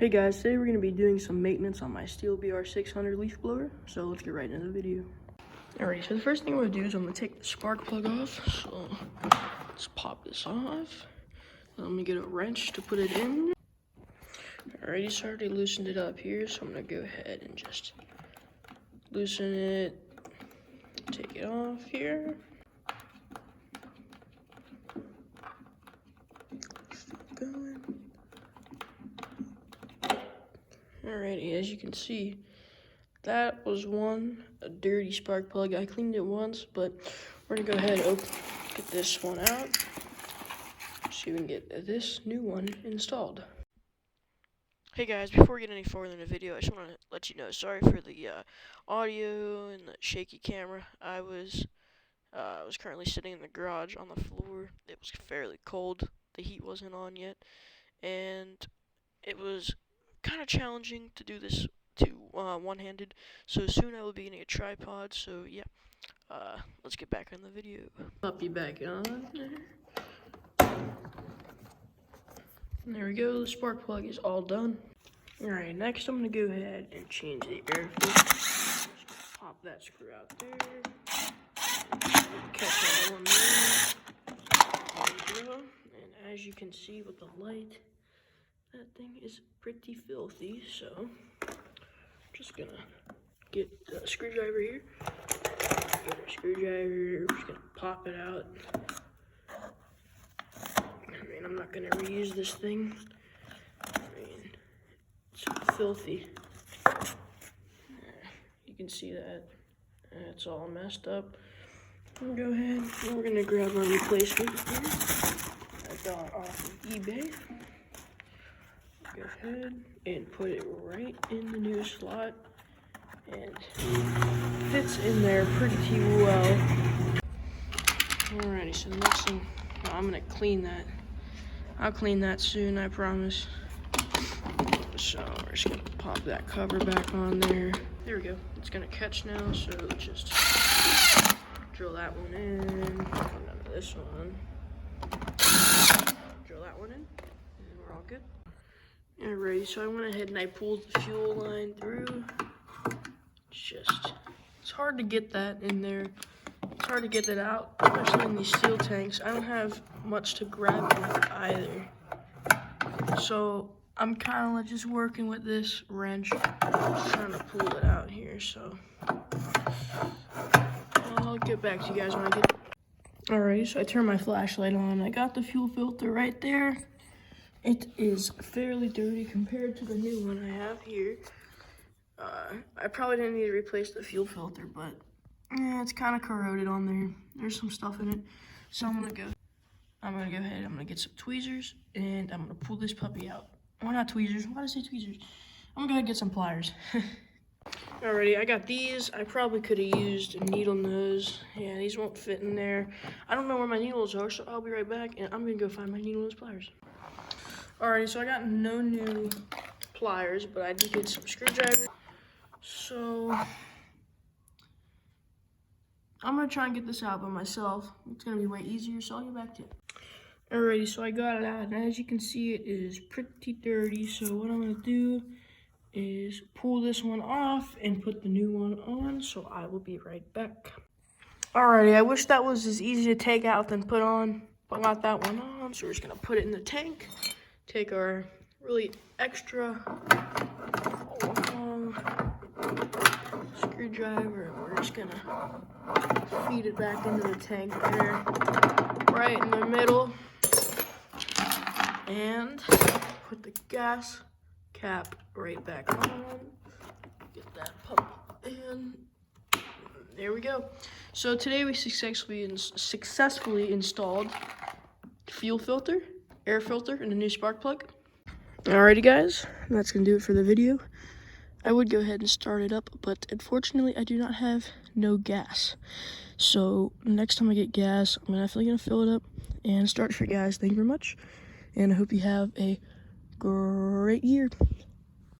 Hey guys, today we're going to be doing some maintenance on my Stihl BR600 leaf blower, so let's get right into the video. Alright, so the first thing I'm going to do is I'm going to take the spark plug off, so let's pop this off. Then I'm going to get a wrench to put it in. Alrighty, so I already loosened it up here, so I'm going to go ahead and just loosen it, take it off here. Keep going. Alrighty, as you can see, that was a dirty spark plug. I cleaned it once, but we're gonna go ahead and get this one out so we can get this new one installed. Hey guys, before we get any further in the video, I just want to let you know, sorry for the audio and the shaky camera. I was currently sitting in the garage on the floor. It was fairly cold. The heat wasn't on yet, and it was kind of challenging to do this one-handed, so soon I will be getting a tripod. So yeah, let's get back on the video. Pop you back on there we go. The spark plug is all done. Alright, next I'm gonna go ahead and change the air filter. Just pop that screw out there, catch on one there. There we go. And as you can see with the light, that thing is pretty filthy, so just gonna get a screwdriver here. Get a screwdriver, we're just gonna pop it out. I mean, I'm not gonna reuse this thing. I mean, it's filthy. You can see that. It's all messed up. We'll go ahead and we're gonna grab our replacement here. I got it off of eBay. Go ahead and put it right in the new slot, and fits in there pretty well. Alrighty, so the next thing, I'm gonna clean that. I'll clean that soon, I promise. So we're just gonna pop that cover back on there. There we go. It's gonna catch now, so let's just drill that one in. None of this one. Drill that one in, and we're all good. Alright, so I went ahead and I pulled the fuel line through. It's hard to get that in there. It's hard to get that out, especially in these steel tanks. I don't have much to grab with either. So I'm kind of just working with this wrench, trying to pull it out here. So I'll get back to you guys when I get. Alright, so I turned my flashlight on. I got the fuel filter right there. It is fairly dirty compared to the new one I have here. I probably didn't need to replace the fuel filter, but yeah, it's kind of corroded on there. There's some stuff in it. So I'm gonna go ahead, I'm gonna get some tweezers, and I'm gonna pull this puppy out. Why not tweezers? Why did I say tweezers? I'm gonna go ahead and get some pliers. Alrighty, I got these. I probably could have used a needle nose. Yeah, these won't fit in there. I don't know where my needles are, so I'll be right back, and I'm gonna go find my needle nose pliers. Alrighty, so I got no new pliers, but I did get some screwdrivers. So I'm gonna try and get this out by myself. It's gonna be way easier, so I'll get back to it. Alrighty, so I got it out, and as you can see, it is pretty dirty. So what I'm gonna do is pull this one off and put the new one on, so I will be right back. Alrighty, I wish that was as easy to take out than put on, but I got that one on, so we're just gonna put it in the tank. Take our really extra long screwdriver, and we're just gonna feed it back into the tank there, right in the middle, and put the gas cap right back on. Get that pup in. There we go. So today we successfully installed fuel filter, air filter, and a new spark plug. Alrighty guys, that's gonna do it for the video. I would go ahead and start it up, but unfortunately I do not have no gas. So next time I get gas, I'm definitely gonna fill it up and start it for you guys. Thank you very much, and I hope you have a great year.